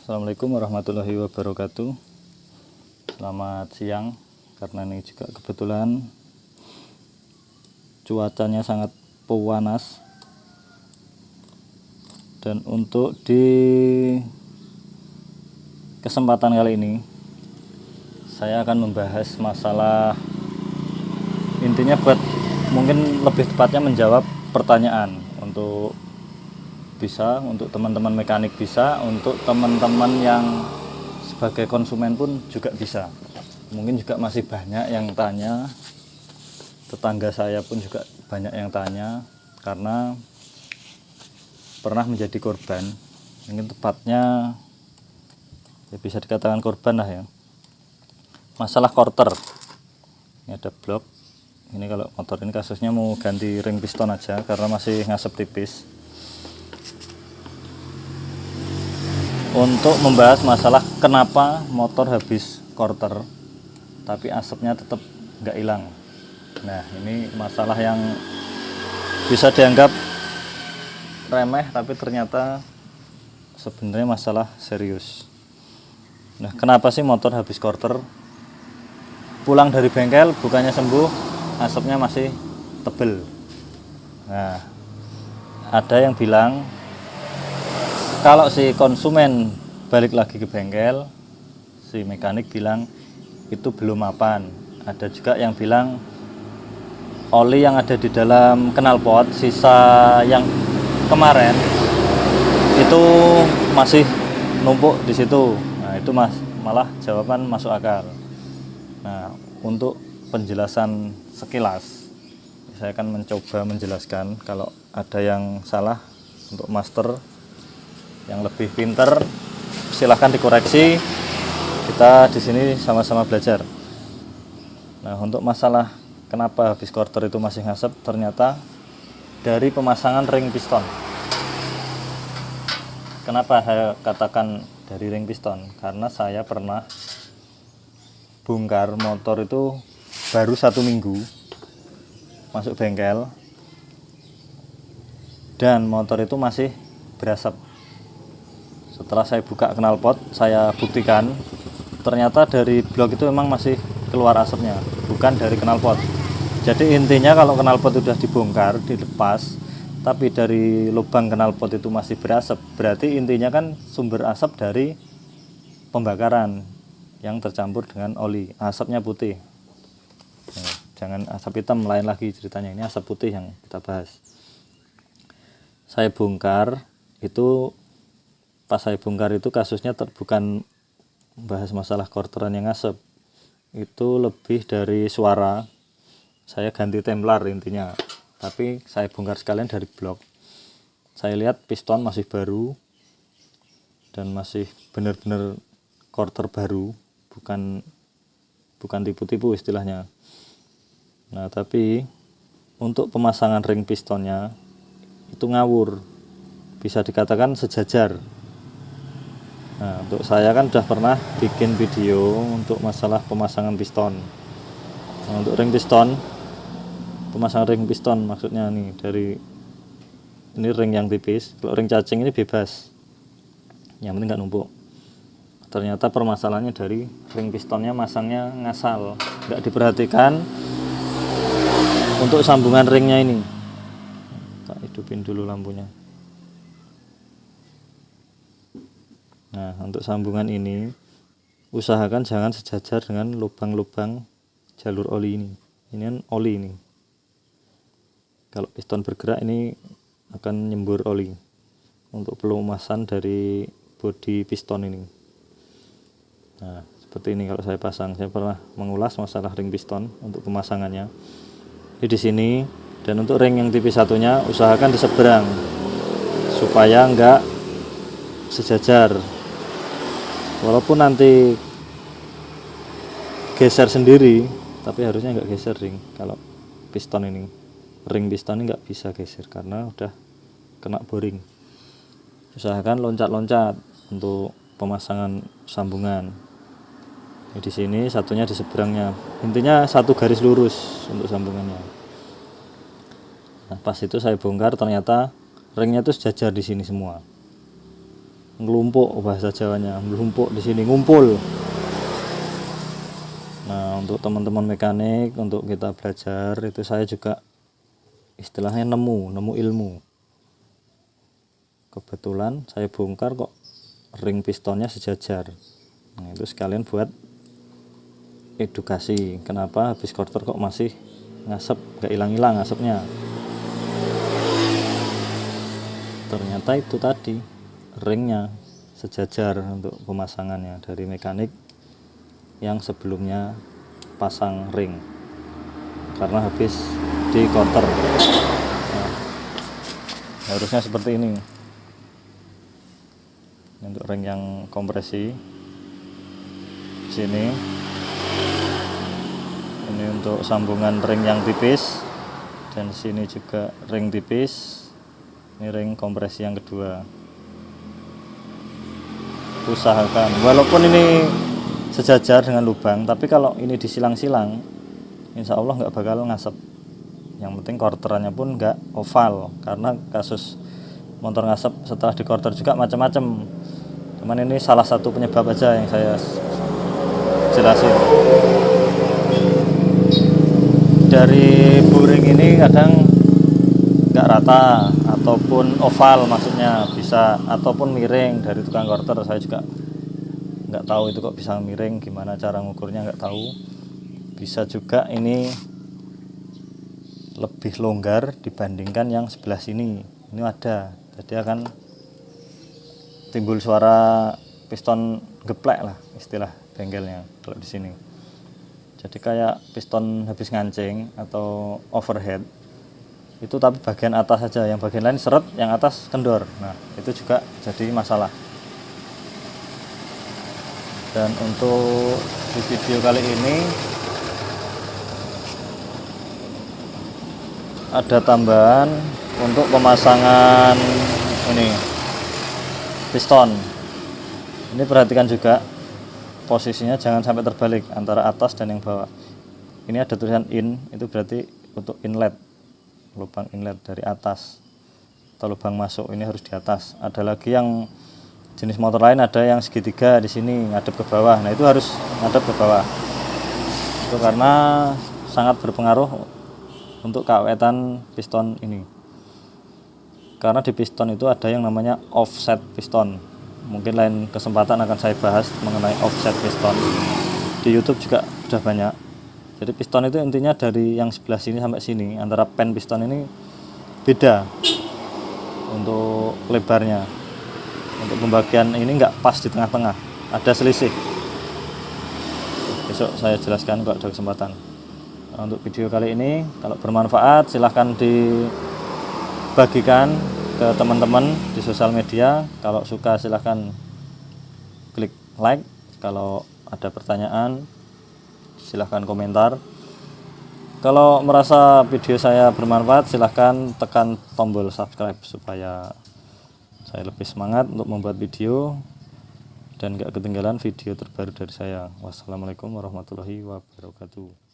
Assalamualaikum warahmatullahi wabarakatuh. Selamat siang, karena ini juga kebetulan cuacanya sangat panas. Dan untuk di kesempatan kali ini saya akan membahas masalah, intinya buat mungkin lebih tepatnya menjawab pertanyaan untuk teman-teman mekanik, bisa untuk teman-teman yang sebagai konsumen pun juga bisa. Mungkin juga masih banyak yang tanya, tetangga saya pun juga banyak yang tanya, karena pernah menjadi korban. Mungkin tepatnya ya bisa dikatakan korban lah ya, masalah quarter. Ini ada blok, ini kalau motor ini kasusnya mau ganti ring piston aja karena masih ngasep tipis. Untuk membahas masalah kenapa motor habis quarter tapi asapnya tetap nggak hilang. Nah, ini masalah yang bisa dianggap remeh tapi ternyata sebenarnya masalah serius. Nah, kenapa sih motor habis quarter? Pulang dari bengkel bukannya sembuh, asapnya masih tebel. Nah, ada yang bilang kalau si konsumen balik lagi ke bengkel, si mekanik bilang itu belum mapan. Ada juga yang bilang oli yang ada di dalam knalpot sisa yang kemarin itu masih numpuk di situ. Nah, itu malah jawaban masuk akal. Nah, untuk penjelasan sekilas saya akan mencoba menjelaskan. Kalau ada yang salah, untuk master yang lebih pinter silahkan dikoreksi. Kita di sini sama-sama belajar. Nah, untuk masalah kenapa habis quarter itu masih ngasep, ternyata dari pemasangan ring piston. Kenapa saya katakan dari ring piston? Karena saya pernah bongkar motor itu baru 1 minggu masuk bengkel, dan motor itu masih berasap. Setelah saya buka knalpot, saya buktikan ternyata dari blok itu memang masih keluar asapnya, bukan dari knalpot. Jadi intinya kalau knalpot sudah dibongkar, dilepas, tapi dari lubang knalpot itu masih berasap, berarti intinya kan sumber asap dari pembakaran yang tercampur dengan oli, asapnya putih. Nah, jangan asap hitam, lain lagi ceritanya, ini asap putih yang kita bahas. Saya bongkar itu, pas saya bongkar itu kasusnya bukan bahas masalah quarteran yang ngasep, itu lebih dari suara. Saya ganti templar intinya, tapi saya bongkar sekalian dari blok. Saya lihat piston masih baru dan masih benar-benar quarter baru, bukan tipu-tipu istilahnya. Nah, tapi untuk pemasangan ring pistonnya itu ngawur, bisa dikatakan sejajar. Nah, untuk saya kan sudah pernah bikin video untuk masalah pemasangan piston. Nah, untuk ring piston, pemasangan ring piston maksudnya nih, dari ini ring yang tipis. Kalau ring cacing ini bebas, yang penting nggak numpuk. Ternyata permasalahannya dari ring pistonnya masangnya ngasal, nggak diperhatikan untuk sambungan ringnya ini. Tak hidupin dulu lampunya. Nah, untuk sambungan ini usahakan jangan sejajar dengan lubang-lubang jalur oli ini. Ini kan oli ini. Kalau piston bergerak ini akan nyembur oli untuk pelumasan dari bodi piston ini. Nah, seperti ini kalau saya pasang. Saya pernah mengulas masalah ring piston untuk pemasangannya. Ini di sini, dan untuk ring yang tipis satunya usahakan di seberang supaya enggak sejajar. Walaupun nanti geser sendiri, tapi harusnya nggak geser ring. Kalau piston ini, ring piston ini nggak bisa geser karena udah kena boring. Usahakan loncat-loncat untuk pemasangan sambungan. Ini di sini, satunya di seberangnya. Intinya satu garis lurus untuk sambungannya. Nah, pas itu saya bongkar, ternyata ringnya itu sejajar di sini semua. ngelumpuk, bahasa Jawanya melumpuk di sini, ngumpul. Nah, untuk teman-teman mekanik, untuk kita belajar itu saya juga istilahnya nemu ilmu. Kebetulan saya bongkar kok ring pistonnya sejajar. Nah, itu sekalian buat edukasi, kenapa habis quarter kok masih ngasep, nggak hilang-hilang asapnya. Ternyata itu tadi ringnya sejajar untuk pemasangannya dari mekanik yang sebelumnya pasang ring karena habis di quarter. Nah, harusnya seperti ini untuk ring yang kompresi di sini. Ini untuk sambungan ring yang tipis, dan sini juga ring tipis. Ini ring kompresi yang kedua. Usahakan walaupun ini sejajar dengan lubang, tapi kalau ini disilang-silang insya Allah nggak bakal ngasep. Yang penting quarterannya pun nggak oval, karena kasus motor ngasep setelah di quarter juga macam-macam. Cuman ini salah satu penyebab aja yang saya jelasin. Dari boring ini kadang nggak rata ataupun oval, maksudnya bisa, ataupun miring dari tukang quarter. Saya juga nggak tahu itu kok bisa miring, gimana cara ngukurnya nggak tahu. Bisa juga ini lebih longgar dibandingkan yang sebelah sini. Ini ada, jadi akan timbul suara piston geplek lah istilah bengkelnya kalau di sini. Jadi kayak piston habis ngancing atau overhead itu, tapi bagian atas saja, yang bagian lain seret, yang atas kendor. Nah, itu juga jadi masalah. Dan untuk di video kali ini ada tambahan untuk pemasangan ini piston. Ini perhatikan juga posisinya, jangan sampai terbalik antara atas dan yang bawah. Ini ada tulisan in, itu berarti untuk inlet, lubang inlet dari atas atau lubang masuk, ini harus di atas. Ada lagi yang jenis motor lain ada yang segitiga di sini ngadep ke bawah. Nah, itu harus ngadep ke bawah. Itu karena sangat berpengaruh untuk keawetan piston ini. Karena di piston itu ada yang namanya offset piston. Mungkin lain kesempatan akan saya bahas mengenai offset piston. Di YouTube juga sudah banyak. Jadi piston itu intinya dari yang sebelah sini sampai sini, antara pen piston ini beda untuk lebarnya. Untuk pembagian ini nggak pas di tengah-tengah, ada selisih. Besok saya jelaskan kalau ada kesempatan. Nah, untuk video kali ini kalau bermanfaat silahkan dibagikan ke teman-teman di sosial media. Kalau suka silahkan klik like. Kalau ada pertanyaan silahkan komentar. Kalau merasa video saya bermanfaat silahkan tekan tombol subscribe supaya saya lebih semangat untuk membuat video dan gak ketinggalan video terbaru dari saya. Wassalamualaikum warahmatullahi wabarakatuh.